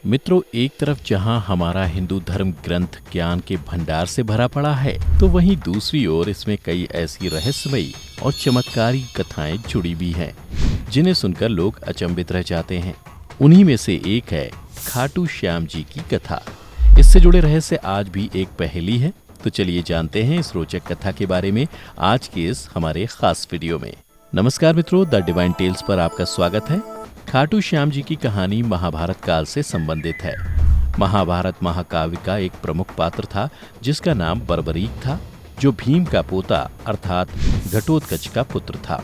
मित्रों, एक तरफ जहां हमारा हिंदू धर्म ग्रंथ ज्ञान के भंडार से भरा पड़ा है, तो वहीं दूसरी ओर इसमें कई ऐसी रहस्यमयी और चमत्कारी कथाएं जुड़ी भी हैं, जिन्हें सुनकर लोग अचंभित रह जाते हैं। उन्हीं में से एक है खाटू श्याम जी की कथा। इससे जुड़े रहस्य आज भी एक पहेली है। तो चलिए जानते हैं इस रोचक कथा के बारे में आज के इस हमारे खास वीडियो में। नमस्कार मित्रों, द डिवाइन टेल्स पर आपका स्वागत है। खाटू श्याम जी की कहानी महाभारत काल से संबंधित है। महाभारत महाकाव्य का एक प्रमुख पात्र था जिसका नाम बर्बरीक था, जो भीम का पोता अर्थात घटोत्कच का पुत्र था।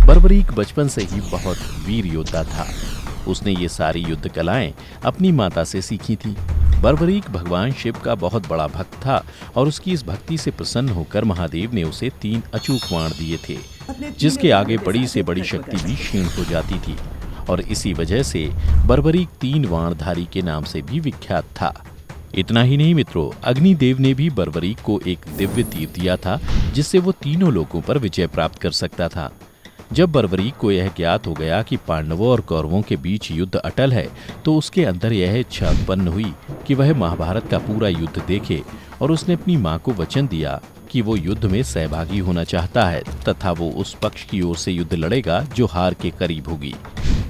बर्बरीक बचपन से ही बहुत वीर योद्धा था। उसने ये सारी युद्ध कलाएं अपनी माता से सीखी थी। बर्बरीक भगवान शिव का बहुत बड़ा भक्त था और उसकी इस भक्ति से प्रसन्न होकर महादेव ने उसे 3 अचूक बाण दिए थे, जिसके आगे बड़ी से बड़ी शक्ति भी क्षीण हो जाती थी, और इसी वजह से बर्बरीक 3 बाणधारी के नाम से भी विख्यात था। इतना ही नहीं मित्रों, अग्निदेव ने भी बर्बरीक को एक दिव्य तीर दिया था, जिससे वो तीनों लोगों पर विजय प्राप्त कर सकता था। जब बर्बरीक को यह ज्ञात हो गया कि पांडवों और कौरवों के बीच युद्ध अटल है, तो उसके अंदर यह इच्छा उत्पन्न हुई कि वह महाभारत का पूरा युद्ध देखे, और उसने अपनी मां को वचन दिया कि वो युद्ध में सहभागी होना चाहता है तथा वो उस पक्ष की ओर से युद्ध लड़ेगा जो हार के करीब होगी।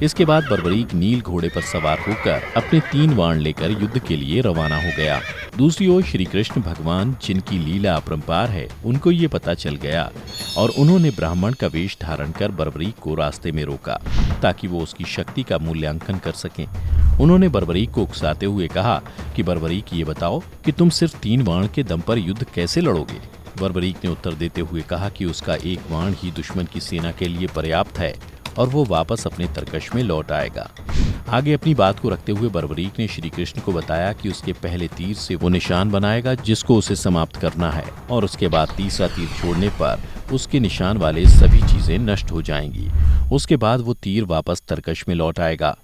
इसके बाद बर्बरीक नील घोड़े पर सवार होकर अपने 3 बाण लेकर युद्ध के लिए रवाना हो गया। दूसरी ओर श्री कृष्ण भगवान, जिनकी लीला अपरंपार है, उनको ये पता चल गया और उन्होंने ब्राह्मण का वेश धारण कर बर्बरीक को रास्ते में रोका ताकि वो उसकी शक्ति का मूल्यांकन कर सकें। उन्होंने बर्बरीक को उकसाते हुए कहा कि बर्बरीक, ये बताओ कि तुम सिर्फ 3 बाण के दम पर युद्ध कैसे लड़ोगे। बर्बरीक ने उत्तर देते हुए कहा कि उसका एक बाण ही दुश्मन की सेना के लिए पर्याप्त है और वो वापस अपने तरकश में लौट आएगा। आगे अपनी बात को रखते हुए बर्बरीक ने श्री कृष्ण को बताया कि उसके पहले तीर से वो निशान बनाएगा जिसको उसे समाप्त करना है, और उसके बाद तीसरा तीर छोड़ने पर उसके निशान वाले सभी चीजें नष्ट हो जाएंगी। उसके बाद वो तीर वापस तरकश में लौट आएगा।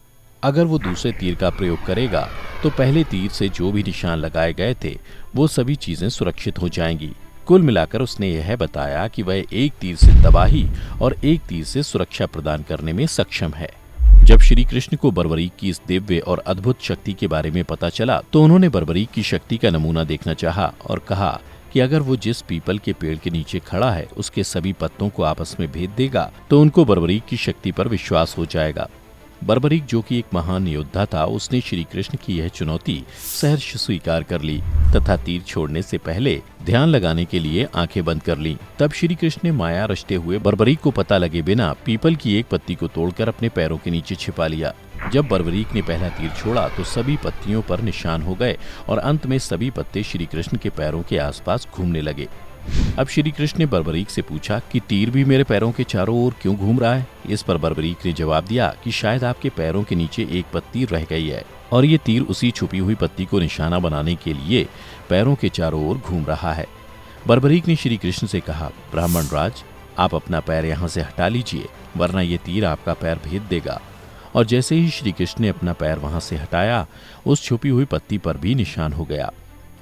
अगर वो दूसरे तीर का प्रयोग करेगा तो पहले तीर से जो भी निशान लगाए गए थे वो सभी चीजें सुरक्षित हो जाएंगी। कुल मिलाकर उसने यह बताया कि वह एक तीर से तबाही और एक तीर से सुरक्षा प्रदान करने में सक्षम है। जब श्री कृष्ण को बर्बरीक की इस दिव्य और अद्भुत शक्ति के बारे में पता चला, तो उन्होंने बर्बरीक की शक्ति का नमूना देखना चाहा और कहा कि अगर वो जिस पीपल के पेड़ के नीचे खड़ा है उसके सभी पत्तों को आपस में भेद देगा तो उनको बर्बरीक की शक्ति पर विश्वास हो जाएगा। बर्बरीक, जो कि एक महान योद्धा था, उसने श्री कृष्ण की यह चुनौती सहर्ष स्वीकार कर ली तथा तीर छोड़ने से पहले ध्यान लगाने के लिए आंखें बंद कर ली। तब श्री कृष्ण ने माया रचते हुए बर्बरीक को पता लगे बिना पीपल की एक पत्ती को तोड़कर अपने पैरों के नीचे छिपा लिया। जब बर्बरीक ने पहला तीर छोड़ा तो सभी पत्तियों पर निशान हो गए और अंत में सभी पत्ते श्री कृष्ण के पैरों के आसपास घूमने लगे। अब श्री कृष्ण ने बर्बरीक से पूछा कि तीर भी मेरे पैरों के चारों ओर क्यों घूम रहा है। इस पर बर्बरीक ने जवाब दिया कि शायद आपके पैरों के नीचे एक पत्ती रह गई है और ये तीर उसी छुपी हुई पत्ती को निशाना बनाने के लिए पैरों के चारों ओर घूम रहा है। बर्बरीक ने श्री कृष्ण से कहा, ब्राह्मण राज, आप अपना पैर यहाँ से हटा लीजिए, वरना ये तीर आपका पैर भेद देगा। और जैसे ही श्री कृष्ण ने अपना पैर वहां से हटाया, उस छुपी हुई पत्ती पर भी निशान हो गया।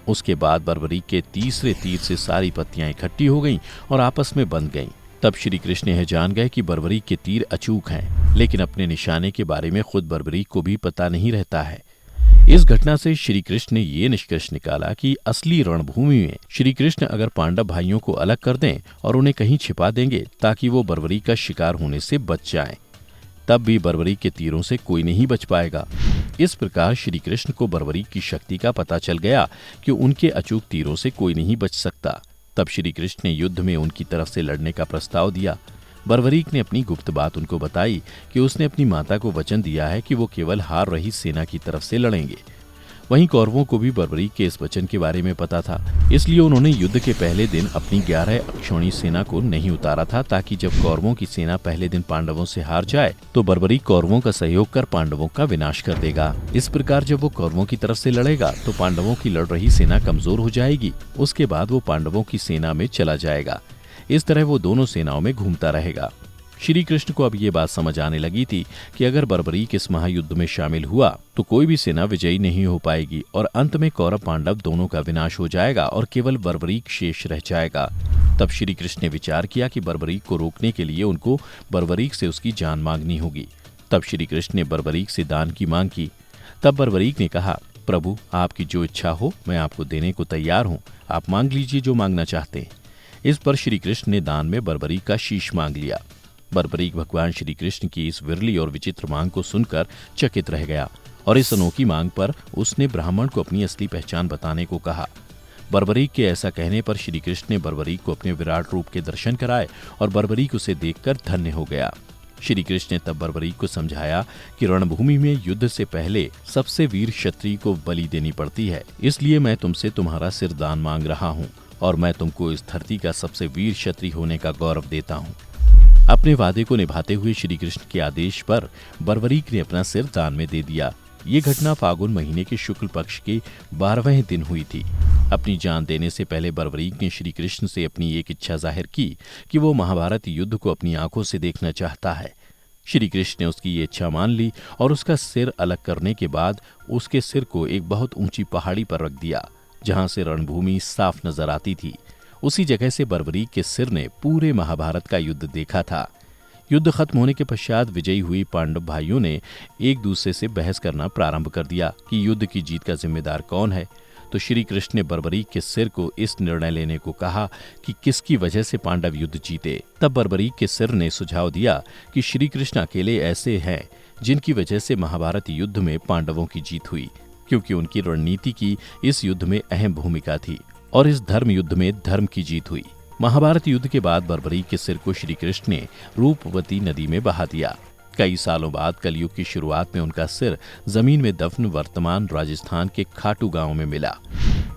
उसके बाद बर्बरीक के तीसरे तीर से सारी पत्तियां इकट्ठी हो गईं और आपस में बंध गईं। तब श्री कृष्ण यह जान गए कि बर्बरीक के तीर अचूक हैं, लेकिन अपने निशाने के बारे में खुद बर्बरीक को भी पता नहीं रहता है। इस घटना से श्री कृष्ण ने ये निष्कर्ष निकाला कि असली रणभूमि में श्री कृष्ण अगर पांडव भाइयों को अलग कर दें और उन्हें कहीं छिपा देंगे ताकि वो बर्बरीक का शिकार होने से बच जाएं, तब भी बर्बरीक के तीरों से कोई नहीं बच पाएगा। इस प्रकार श्री कृष्ण को बर्बरीक की शक्ति का पता चल गया कि उनके अचूक तीरों से कोई नहीं बच सकता। तब श्री कृष्ण ने युद्ध में उनकी तरफ से लड़ने का प्रस्ताव दिया। बर्बरीक ने अपनी गुप्त बात उनको बताई कि उसने अपनी माता को वचन दिया है कि वो केवल हार रही सेना की तरफ से लड़ेंगे। वहीं कौरवों को भी बर्बरीक के इस वचन के बारे में पता था, इसलिए उन्होंने युद्ध के पहले दिन अपनी 11 अक्षौणी सेना को नहीं उतारा था, ताकि जब कौरवों की सेना पहले दिन पांडवों से हार जाए तो बर्बरीक कौरवों का सहयोग कर पांडवों का विनाश कर देगा। इस प्रकार जब वो कौरवों की तरफ से लड़ेगा तो पांडवों की लड़ रही सेना कमजोर हो जाएगी। उसके बाद वो पांडवों की सेना में चला जाएगा। इस तरह वो दोनों सेनाओं में घूमता रहेगा। श्री कृष्ण को अब ये बात समझ आने लगी थी कि अगर बर्बरीक इस महायुद्ध में शामिल हुआ तो कोई भी सेना विजयी नहीं हो पाएगी और अंत में कौरव पांडव दोनों का विनाश हो जाएगा और केवल बर्बरीक शेष रह जाएगा। तब श्री कृष्ण ने विचार किया कि बर्बरीक को रोकने के लिए उनको बर्बरीक से उसकी जान मांगनी होगी। तब श्री कृष्ण ने बर्बरीक से दान की मांग की। तब बर्बरीक ने कहा, प्रभु आपकी जो इच्छा हो मैं आपको देने को तैयार हूँ, आप मांग लीजिए जो मांगना चाहते हैं। इस पर श्री कृष्ण ने दान में बर्बरीक का शीश मांग लिया। बर्बरीक भगवान श्री कृष्ण की इस विरली और विचित्र मांग को सुनकर चकित रह गया और इस अनोखी मांग पर उसने ब्राह्मण को अपनी असली पहचान बताने को कहा। बर्बरीक के ऐसा कहने पर श्री कृष्ण ने बर्बरीक को अपने विराट रूप के दर्शन कराए और बर्बरीक उसे देखकर धन्य हो गया। श्री कृष्ण ने तब बर्बरीक को समझाया कि रणभूमि में युद्ध से पहले सबसे वीर क्षत्रिय को बलि देनी पड़ती है, इसलिए मैं तुमसे तुम्हारा सिर दान मांग रहा हूँ और मैं तुमको इस धरती का सबसे वीर क्षत्रिय होने का गौरव देता हूँ। अपने वादे को निभाते हुए श्री कृष्ण के आदेश पर बर्बरीक ने अपना सिर दान में दे दिया। ये घटना फागुन महीने के शुक्ल पक्ष के 12वें दिन हुई थी। अपनी जान देने से पहले बर्बरीक ने श्री कृष्ण से अपनी एक इच्छा जाहिर की कि वो महाभारत युद्ध को अपनी आंखों से देखना चाहता है। श्री कृष्ण ने उसकी ये इच्छा मान ली और उसका सिर अलग करने के बाद उसके सिर को एक बहुत ऊंची पहाड़ी पर रख दिया, जहां से रणभूमि साफ नजर आती थी। उसी जगह से बर्बरीक के सिर ने पूरे महाभारत का युद्ध देखा था। युद्ध खत्म होने के पश्चात विजयी हुई पांडव भाइयों ने एक दूसरे से बहस करना प्रारंभ कर दिया कि युद्ध की जीत का जिम्मेदार कौन है। तो श्री कृष्ण ने बर्बरीक के सिर को इस निर्णय लेने को कहा कि किसकी वजह से पांडव युद्ध जीते। तब बर्बरीक के सिर ने सुझाव दिया कि श्री कृष्ण अकेले ऐसे हैं जिनकी वजह से महाभारत युद्ध में पांडवों की जीत हुई, क्योंकि उनकी रणनीति की इस युद्ध में अहम भूमिका थी और इस धर्म युद्ध में धर्म की जीत हुई। महाभारत युद्ध के बाद बर्बरीक के सिर को श्री कृष्ण ने रूपवती नदी में बहा दिया। कई सालों बाद कलयुग की शुरुआत में उनका सिर जमीन में दफन वर्तमान राजस्थान के खाटू गांव में मिला।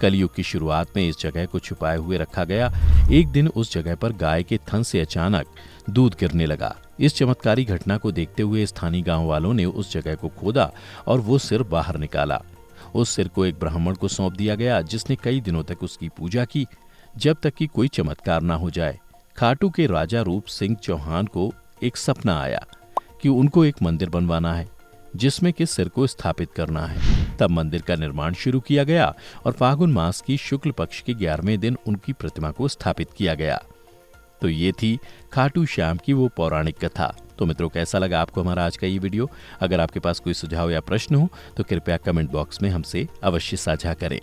कलयुग की शुरुआत में इस जगह को छुपाए हुए रखा गया। एक दिन उस जगह पर गाय के थन से अचानक दूध गिरने लगा। इस चमत्कारी घटना को देखते हुए स्थानीय गांव वालों ने उस जगह को खोदा और वो सिर बाहर निकाला। उस सिर को एक ब्राह्मण को सौंप दिया गया, जिसने कई दिनों तक उसकी पूजा की, जब तक कि कोई चमत्कार ना हो जाए। खाटू के राजा रूप सिंह चौहान को एक सपना आया कि उनको एक मंदिर बनवाना है जिसमें कि सिर को स्थापित करना है। तब मंदिर का निर्माण शुरू किया गया और फागुन मास की शुक्ल पक्ष के 11वें दिन उनकी प्रतिमा को स्थापित किया गया। तो ये थी खाटू श्याम की वो पौराणिक कथा। तो मित्रों, कैसा लगा आपको हमारा आज का ये वीडियो? अगर आपके पास कोई सुझाव या प्रश्न हो तो कृपया कमेंट बॉक्स में हमसे अवश्य साझा करें।